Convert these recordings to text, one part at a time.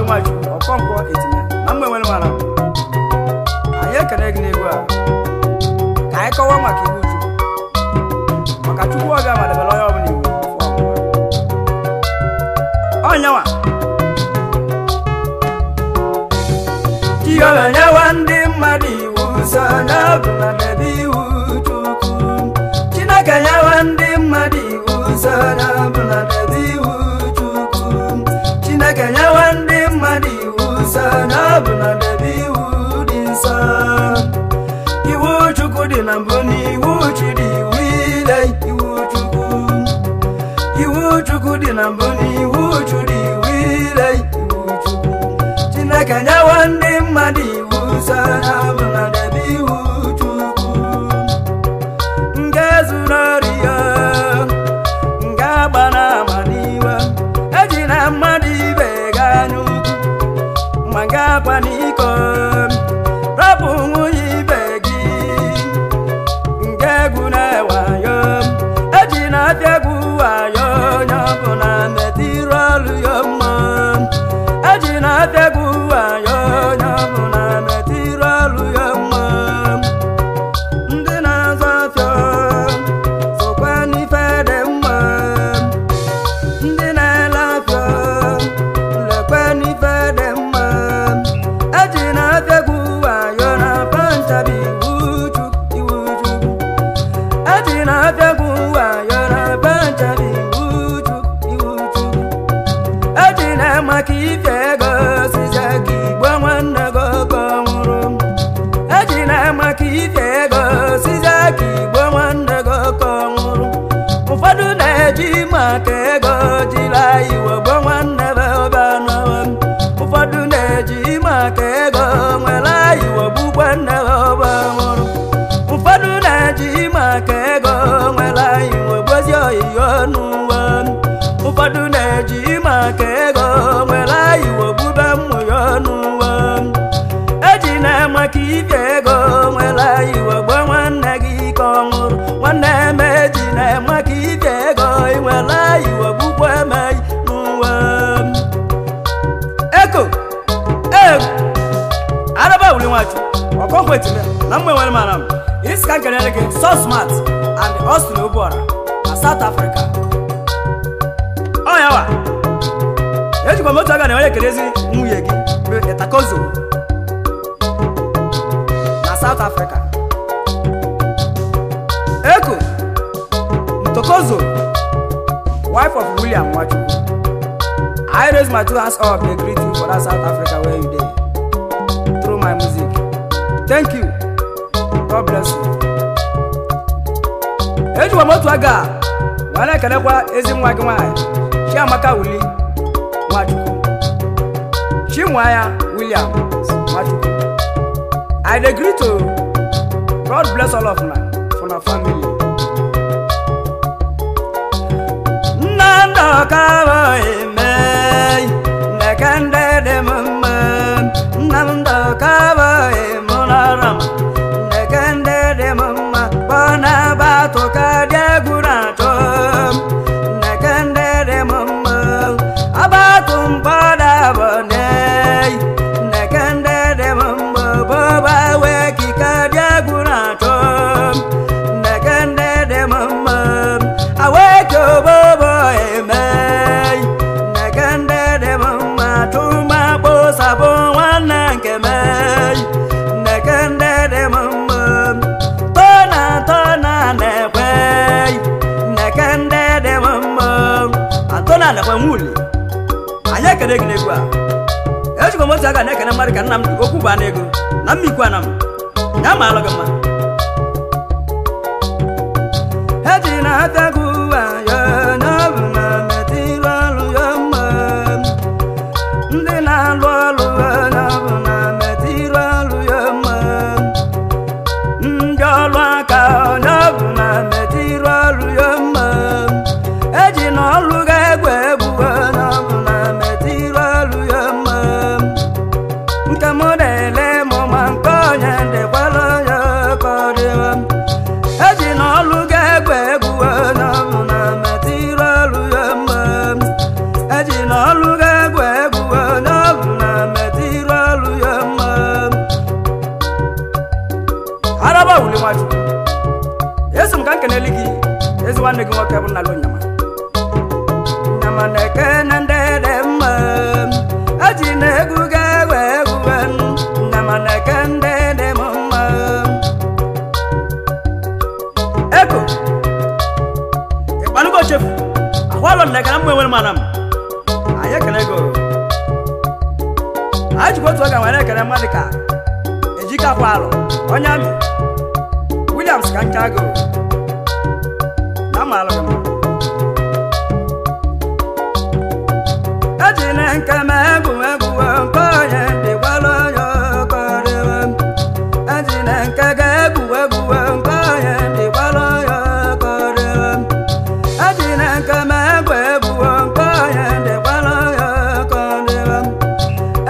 machu okonko etime na mgbe nwere mara anyị ekene gị n'egwu a ka anyị kọwa maka Iwu Chukwu maka Chukwu ọbịa ma debere onye ọbụla iwu onyenwa Jehova nyewa ndị mmadụ iwu so na bụ na debe Iwu Chukwu Chineke nyewa ndị mmadụ iwu so na bụ na debe Iwu Chukwu Chineke nyewa ndị mmadụ iwu so na bụ na debe iwu dị nsọ Iwu Chukwu dị na mbụ na Iwu Chukwu dị iwu ile Iwu Chukwu Iwu Chukwu dị na mbụ na Iwu Chukwu dị iwu ile Iwu Chukwu Chineke nyewa ndị mmadụ iwu so na bụ na debe Iwu Chukwu nke zuru ori ya nke agba na ama n'iwe eji na mmadụ ibe gaa n'ugwu ma nke akwa n'iko rapụ nwunye ibe gị nke egwu na-ewayo eji na-apịa egwu wayo onye ọbụla metụrụ ọlụ ya mma eji na-apịa egwu wayo onye ọbụla metụrụ ọlụ ya mma ndị na-azọ afịa sokwa n'ife dị mma ndị na-ele afịa lekwe n'ife dị mma eji na-apịa egwu wayo na panchabi Iwu Chukwu Iwu Chukwu eji na-apịa egwu wayo na panchabi Iwu Chukwu Iwu Chukwu eji na-amaka ife ego size ka igbo nwanne gị oke ọnwụrụ eji na-amaka ife ego size ka igbo nwanne gị oke ọnwụrụ ụfọdụ na-eji maka ego jila iwe gbo nwanne be ọba n'ọwa ụfọdụ na-eji maka ego nwere iwe gbugbo nne be ọba nwụrụ ụfọdụ na-eji maka ego nwere iwe gbozi oyiyo n'ụwa ụfọdụ na-eji maka ego nwere iwe gbube mmụ ya n'ụwa eji na-amaka ife ego nwere iwe gbo nwanne gị ka ọ nwụrụ nwanne m eji na-amaka ife ego nwere iwe gbugbo emeghị n'ụwa eko egwu araba wuli nwachu ọkọnkwo etime na mgbe nwere mara m isi ka nkelere gị so smart and Austin Obuora na South Africa onyawa ejikwa moto aga na onye kelezi nwunye gị bụ Itakozo na South Africa eko Ntokozo wife of William Nwachukwu I raise my two hands up and greet you for that South Africa where you dey through my music. Thank you. God bless you. Ejikwa moto aga wana kelekwa ezi nwa gị nwanyị Chiamaka Wuli Nwachukwu Chinwaya William Nwachukwu I dey greet you. God bless all of una family. Nando kawo ime nekande de mama nando kawo imonarama nekande de mama bona bato kadia gurato nekande de mama abatum pada bone nekande de mama baba weki kadia gurato nekande de mama aweko bobo emei nekande de mama tuma bosa bo wana nkemei nekande de mama tona nekwei nekande de mama atona nekwe muli anya kene gine kwa ejiko moto aga nekene mari kan nam okwu ba na ego na mmikwa nam ya ma aloga ma eji na atagu ya na na metiro alu ya ma ndị na-alụ ọlụ na na metiro alu ya ma ndị ọlụ aka na bụ na metiro alu ya ma eji na ọlụ ga-egwu egwu na bụ na metiro alu ya ma nke mụ na-ele mụ ma nke onye dịkwala ya ka ọ dịwa eji na ọlụ ga-egwu egwu na anyị jikwa otu oge nwere ekele mmadụ ka ejikakwa alụ onye amị Williams ka nke agụ na maalụ gị ejine nke ma egwu nke onye dịkwala onye kọrịwa ejine nke ga-egwu nke onye dịkwala onye kọrịwa ejine nke ma egwu nke onye dịkwala onye kọrịwa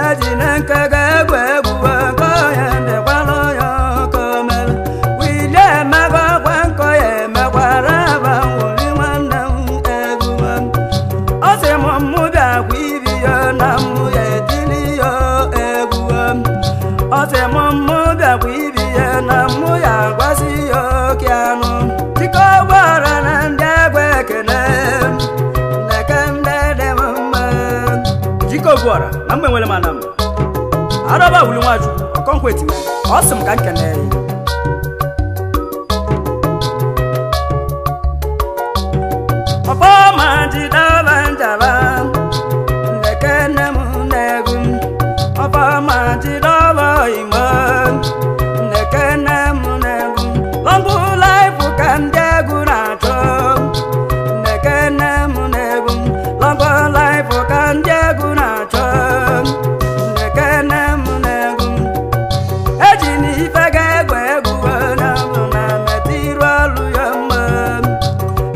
ejine nke ga-egwu nke onye dịkwala onye kọmere wilie emegwakwa nkọ ya emekwara aba nwụli nwanne m egwu ọ sị m mụ bịakwa ibi ya na mụ ya etili ya egwu ọ sị m mụ bịakwa ibi ya na mụ ya agwasị ya oke anụ dịka ọgbara na ndị egwu ekele ndeke ndị dị m mma jike ogwuọra na mgbe nwere mana m araba wuli Nwachukwu ọkọnkweti ọ sị m ka nkene ya ọkpọ ma jidaba njaba ndeke nne m na-egwu ọkpọ ma jidaba imo ndeke nne m na-egwu lọmbụ laịfụ ka ndị egwu na-achọ ndeke nne m na-egwu lọmbụ laịfụ ka ndị egwu na-achọ ndeke nne m na-egwu eji n'ife ga-egwu egwu na bụ na metiru ọlụ ya mma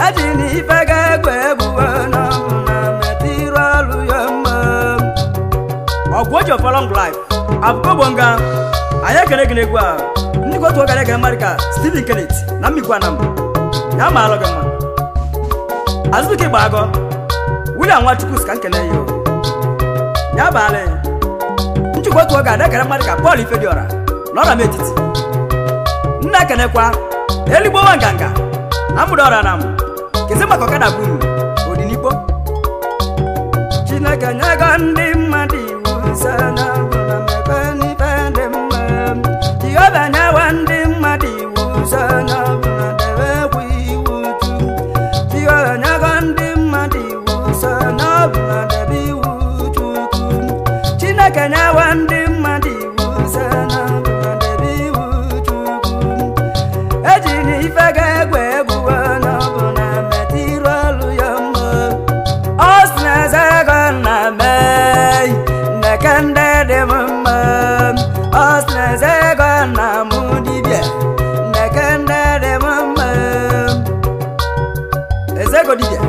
eji n'ife ga-egwu egwu na bụ na metiru ọlụ ya mma ọgwụ oji of long life abụkọ bonga anyị ekele gị n'egwu a ndị otu oge ekele mmadụ ka Stephen Kenneth na mmikwa na m ya ma alụ gị mma azụike gba agọ William Nwachukwu ka nkene ya ya baala njikwa otu oge ekele mmadụ ka Paul Ifediora n'ọra m etiti nna ekenekwa eligbo nwa nganga na mgbede ọra na m kezi maka ọkada buru Odiuko Chineke nyego ndị mmadụ iwu nsọ na bụ na mmekọ n'ife dị mma Jehova nyewa ndị mmadụ iwu nsọ na bụ na debekwa iwu Chukwu Jehova nyego ndị mmadụ iwu nsọ na bụ na debe iwu Chukwu Chineke nyewa ndị mmadụ iwu nsọ na bụ na debe iwu Chukwu eji n'ife ga-egwu egwu na bụ na metiru ọlụ ya mma ọ sị na eze ego na mee ndeke ndị dị m mma ọ sị na eze ego na mụ dibịa ndeke ndị dị m mma eze ego dibịa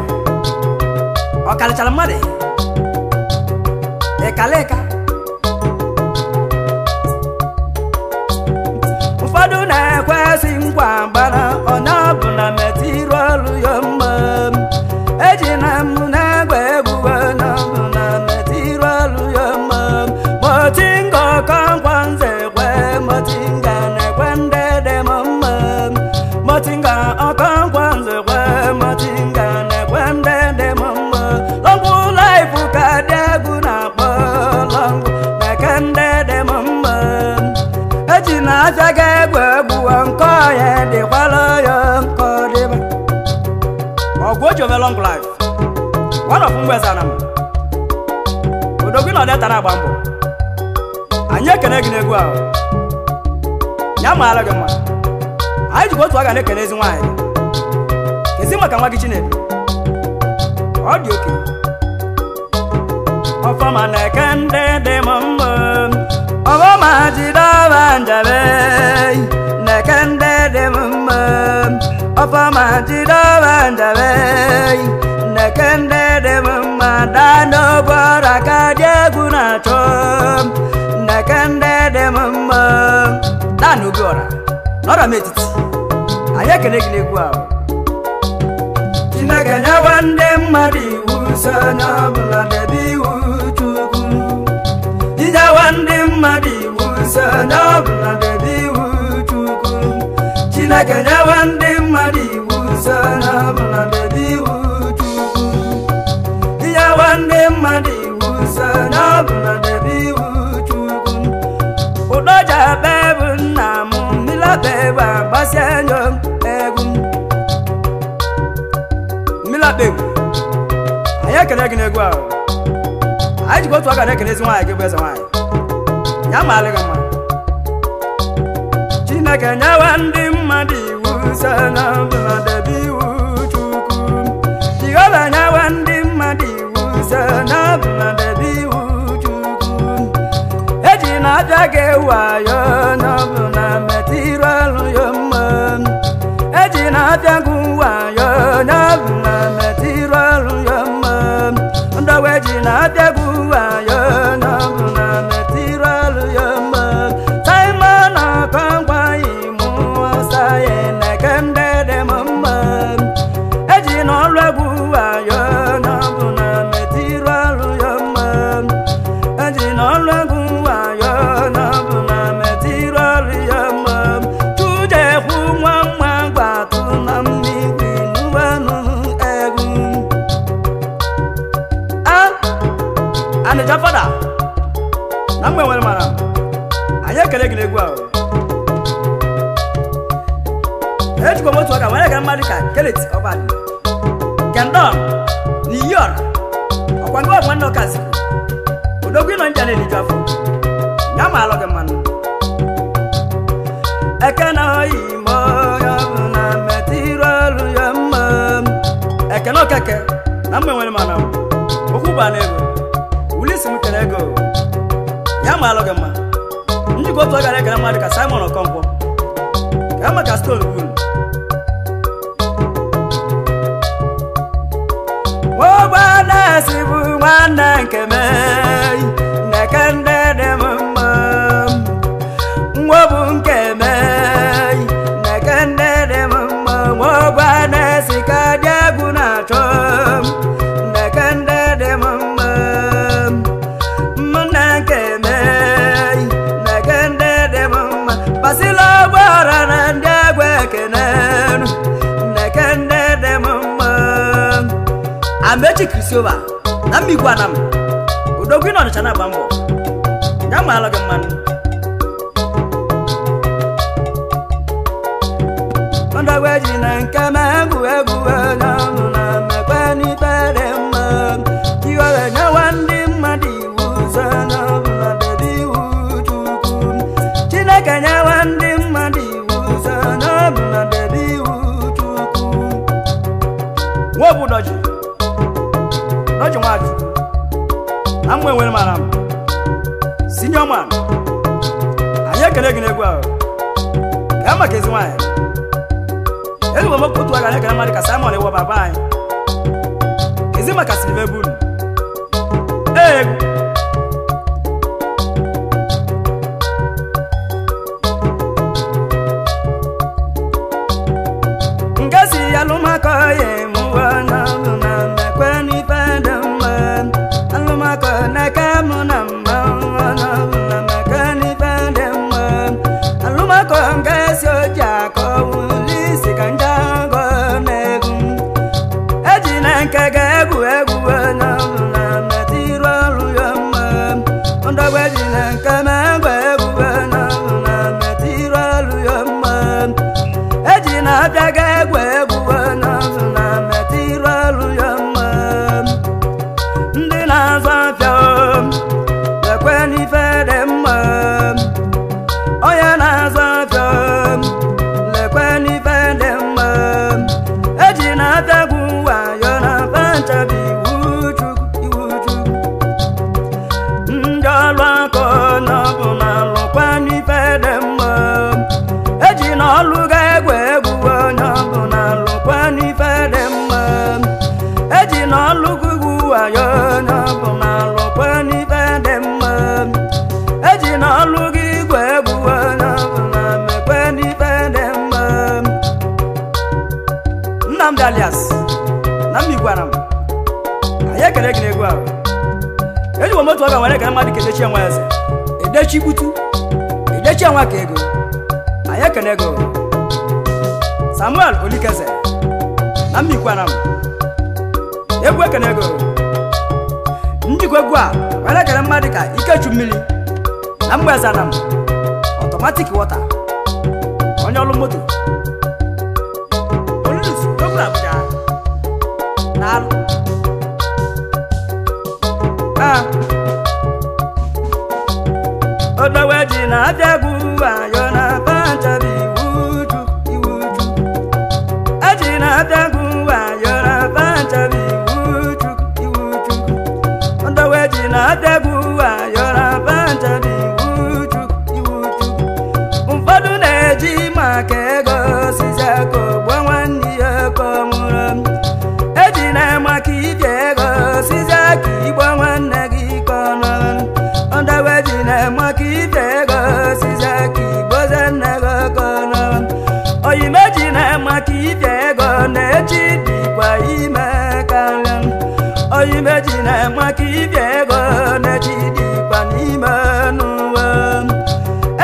ọ karịchara mmadụ ịkalịka ụfọdụ na-ekwesị nkwa gbara onye ọbụla metiru ọlụ ya mma eji na mụ na-egwu egwu onye ọbụla metiru ọlụ ya mma motinga ọkọnkwa nze kwe motinga na-ekwe ndị dị m mma motinga ọkọnkwa nze kwe motinga na-ekwe ndị dị m mma lọngwụ laịfụ ka dị egwu na-akpọ lọngwụ na-eke ndị dị m mma eji na afịa ga-egwu egwu nke ọya dịkwala ya nke ọ dịba ọgwụ oji ove long life one of mgbeza na m odogwu na ọdịta na-agba mbọ anyị ekene gị n'egwu ahụ ya maara gị mma anyị jikwa otu aga na-ekene ezi nwaanyị kezi maka nwa gị Chinedu ọ dị oke ọfọma na-eke ndị dị m mma ọbọma jidaba njabe na-eke ndị dị m mma ọfọma jidaba njabe na-eke ndị dị m mma daa n'ogbe ọra ka dị egwu na-achọ na-eke ndị dị m mma daa n'ogbe ọra n'ọra m etiti anyị ekele gị n'egwu ahụ Chineke nyewa ndị mmadụ iwu nsọ na ọbụla debe iwu Chukwu inyewa ndị mmadụ iwu nsọ na ọbụla debe iwu Chukwu Chineke nyewa ndị mmadụ iwu nsọ na ọbụla debe iwu Chukwu inyewa ndị mmadụ iwu nsọ na ọbụla debe iwu Chukwu ụdọja be bụ nna m milabe bụ agbasi enyo egwu milabe anyị ekele gị n'egwu ahụ anyị jikwa otu aka na-ekele ezi nwaanyị gị bụ eze nwaanyị ya malịgama Chineke nyewe ndị mmadụ iwu sana ọbụla debe iwu Chukwu Jehova nyewe ndị mmadụ iwu sana ọbụla debe iwu Chukwu eji na-abịa gị wayo n'ọbụla metịrụ ọrụ ya mma eji na-abịa gị wayo n'ọbụla metịrụ ọrụ ya mma ndọwa eji na-abịa gị wayo n'ọbụla metịrụ ọrụ ya mma taịma na-akọ ngwa imụ ọsa ya na-eke ndị dị m mma eji n'ọrụ egwu wayo n'ọbụla metịrụ ọrụ ya mma eji n'ọrụ egwu wayo n'ọbụla metịrụ ọrụ ya mma chujekwu nwa mma gbatụ na mmiri n'ụwanụ egwu Anịja fada na mgbe nwere mara anyị ekele gị n'egwu ahụ ejikwa motu aka nwere gara mmadụ ka keleti ọbadị kendọn na iyi ọra ọkwa ngị ọgwa ndị ọka zikwu odogwu ịnọ nja na-eliju afọ ya ma alụ gị mmanụ eke na oyi ime ya bụ na metịrụ ọrụ ya mma eke na okeke na mgbe nwere mara okwu ba na ego ulisi m kere ego ya ma alụ gị mma njikọ otu ọ gara ekele mmadụ ka Simon Okonkwo ka ya maka stol kwuru Nwobanesi bụ nwanne nke m nneke ndị dị m mma nwa bụ nke m nneke ndị dị m mma Nwobanesi ka dị egwu na-achọ nneke ndị dị m mma mụnne nke m nneke ndị dị m mma pasila ọgbara na ndị egwu ekene nneke ndị dị m mma Amechi Kristiova na mmigwa na m odogwu ịnọ ọnịcha na-agba mbọ ya ma alụ gị mmanụ ndọgwu eji na nke m egwu egwu n'ọnụ na mmekwe n'ibe dị mma Jehova nyewe ndị mmadụ iwu ụzọ n'ọbụla debe iwu Chukwu Chineke nyewe ndị mmadụ iwu ụzọ n'ọbụla debe iwu Chukwu nwa obodoji Ọjị Nwachukwu na mgbe nwere mara m senior man anyị ekele gị n'egwu ahụ ka maka ezi nwaanyị ezigbo m otu aga ekele mmadụ ka Simon Ewo baba anyị ezi maka Silve Bulu egwu ngezi ya lụmaka ya emuwe n'ọnụ na mmekwe n'ife dị mma alụmaka n'aka mụ na mma n'ọnụ na mmekwe n'ife dị mma alụmaka ngezi oji akọ wulisi ka ndị agọ na-egwu eji na nke ga-egwu egwu n'ọnụ na metịrụ ọrụ ya mma ndọgwu eji na nke ma egwu egwu n'ọnụ na metịrụ ọrụ ya mma eji na-abịa ga egwu egwu n'ọnụ na metịrụ ọrụ ya mma ndị na-azụ afịa ekwe n'ife dị mma onye na-azụ afịa lekwe n'ife dị mma eji na-abịa gwu wayo na panchabi iwu Chukwu ndị ọrụ akọ n'ọbụ na alụkwa n'ife dị mma eji na ọlụ ga egwu egwu onye ọbụ na alụkwa n'ife dị mma eji na ọlụ gugwu wayo onye ọbụ na alụkwa n'ife dị mma eji na ọlụ gị igwe egwu onye ọbụ na mekwe n'ife dị mma Nnamdi alias na mmigwara m anyị ekele gị n'egwu ahụ ejigbo motu ọga nwere ekele mmadụ ka Edechi Enwe eze Edechi Gbutu Edechi Enwe ka ego anyị ekele ego Samuel Olikeze na mmigwara m egwu ekele ego njikwa egwu a nwere ekele mmadụ ka Ikechu mmiri na mgbeza na m automatic water onye ọrụ moto Olulus Ogwu Abuja na alụ odoweji na-abịa gwu ayọ na panchabi Iwu Chukwu eji na-abịa gwu ayọ na panchabi Iwu Chukwu odoweji na-abịa gwu ayọ na panchabi Iwu Chukwu ụfọdụ na-eji maka ego osisi aka ogbo nwanne ya kọmụrụ eji na-amaka ibia ego osisi aka igbo nwanne gị kọnọ ọdaweji na-amaka ibia ego osisi aka igbo zenne gị kọnọ oyimeji na-amaka ibia ego na-echi dịkwa ime karịa oyimeji na-amaka ibia ego na-echi dịkwa n'ime n'ụwa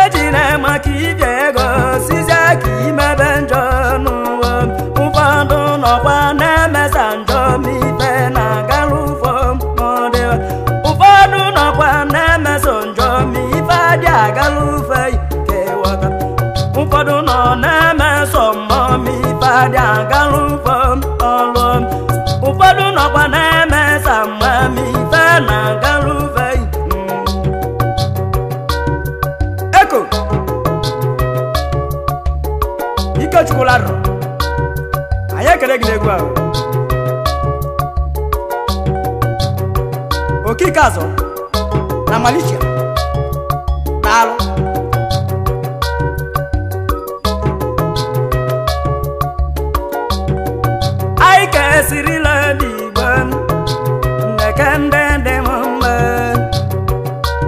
eji na-amaka ibia ego osisi aka imebe njọ n'ụwa ụfọdụ nọkwa na-emesa njọ ma ife na-agara ụfọ ụfọdụ nọkwa na-emeso njọ ma ife adị agara ụfe kewọta ụfọdụ nọ na-emeso mmụọ ma ife adị agara ụfọ ọlụ ụfọdụ nọkwa na-emesa mma ma ife na-agara ụfe eko Ikechukwu larụ anyị ekele gị n'egwu ahụ okike azọ na Malaysia daalụ anyị kesirila dị Igbo nneke ndị dị m mma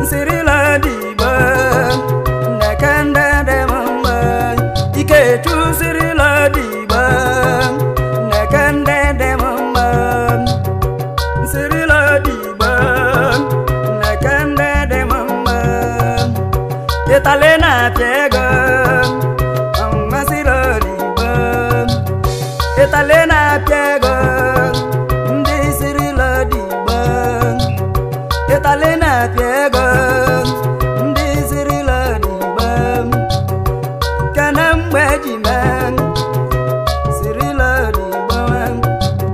nsirila dị Igbo nneke ndị dị m mma Ikechu sirila dị Igbo nneke ndị dị m mma nsirila dị Igbo nneke ndị dị m mma ịtali na-apịa ego mmasịrị dị Igbo ịtali na-apịa ego ndị sirila dị Igbo ịtali na-apịa ego ndị sirila dị Igbo kana mgbe ji mee sirila dị Igbo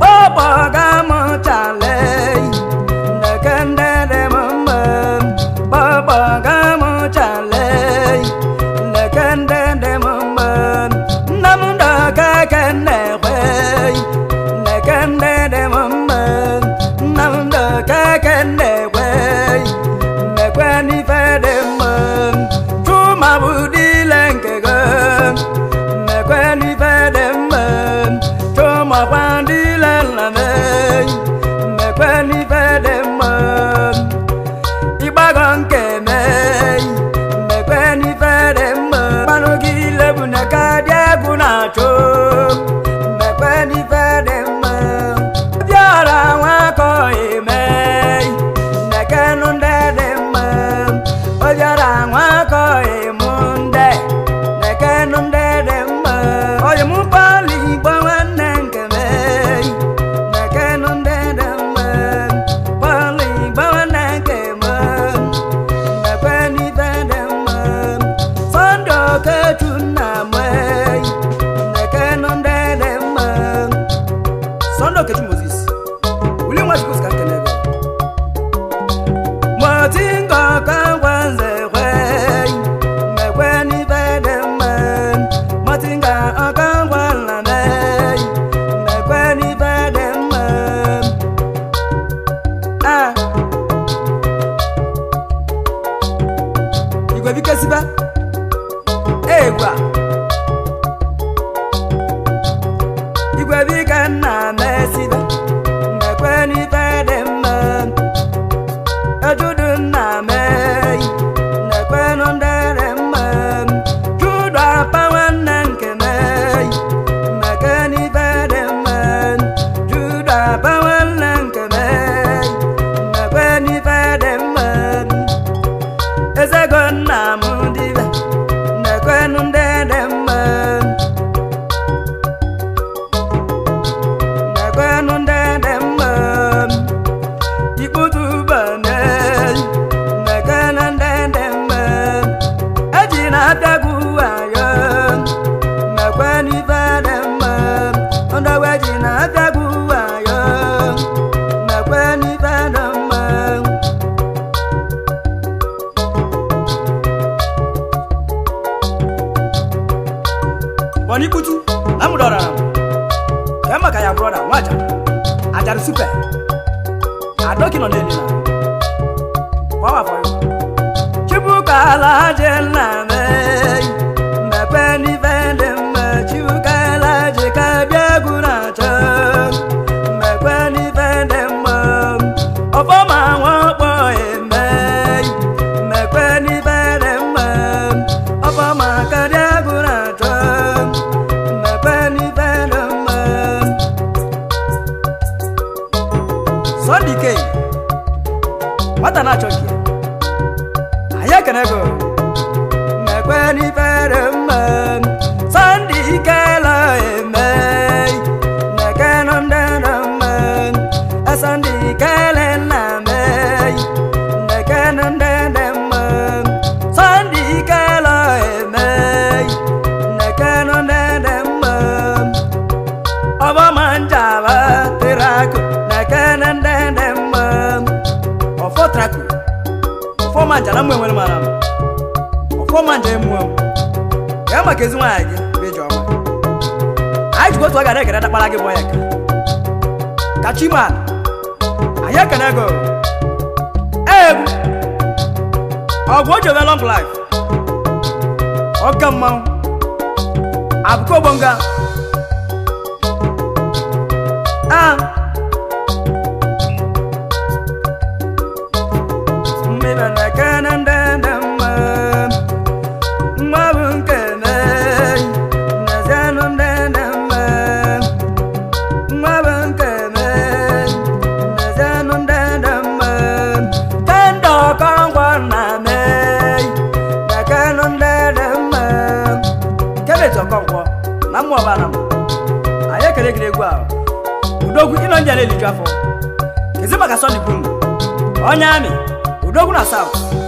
bọbọ ga-amụchale nneke ndị dị m mma bọbọ ga-amụchale nneke ndị dị m mma nna m ndọka ke na-ekwe nneke ndị dị m mma nna m ndọka ke na-ekwe mmekwe n'ife dị mma chuma bụ dile nke gị mmekwe n'ife dị mma chuma kwa dile nna m mmekwe n'ife dị mma ịgbago nke mee mmekwe n'ife dị mma mmanụ gị lebu na ka dị egwu na-achụ mmekwe n'ife dị mma bịara nwakọ eme nneke nụ ndị dị mma ọ bịara nwakọ emu ndị nneke nụ ndị dị mma oyi mụ pali Igbo nwanne nke mee nneke nụ ndị dị mma pali Igbo nwanne nke mee mmekwe n'ife dị mma Sunday Okechu nna mee nneke nụ ndị dị mma Sunday Okechu Moses William Nwachukwu ska nke n'ebe Motingo Kangwanze kwe mmekwe n'ife dị mma Motinga Okangwala mee mmekwe n'ife dị mma Igwe bikesiba egwa Igwe bika nna mesiba mmekwe n'ife dị mma ejudu nna mee nnekwe nụ ndị dị mma judu apa nwanne nke mee mmekwe n'ife dị mma judu apa nwanne nke mee mmekwe n'ife dị mma ezego nna m dịba nnekwe nụ ndị dị mma nnekwe nụ ndị dị mma ikputuba mee Boni kutu na mudora na kama kaya brother waja ajar super adoki no neli na power for you chibuka la jella me peni vende me chibuka la je ka bia gura cha me peni vende me obo ma wa boy me peni vende me obo ma ka dia gura cha Sondike Mata na choki Aya kanego Mekweni peremem Sondike la emei Nekenon denemem Sondike le namei Nekenon denemem Sondike la emei Nekenon denemem Aba manjava tiraku Nekenon Traku ofo manja na mwe mara ofo manja mwe kama kezi waje bejo ma aji go to aga rekere da kpara gi boy ka kachima ayaka na go ogwo develop life okama abko bonga Udogu ino njale li jafo Kizima kasoni bungu Onyami Udogu na south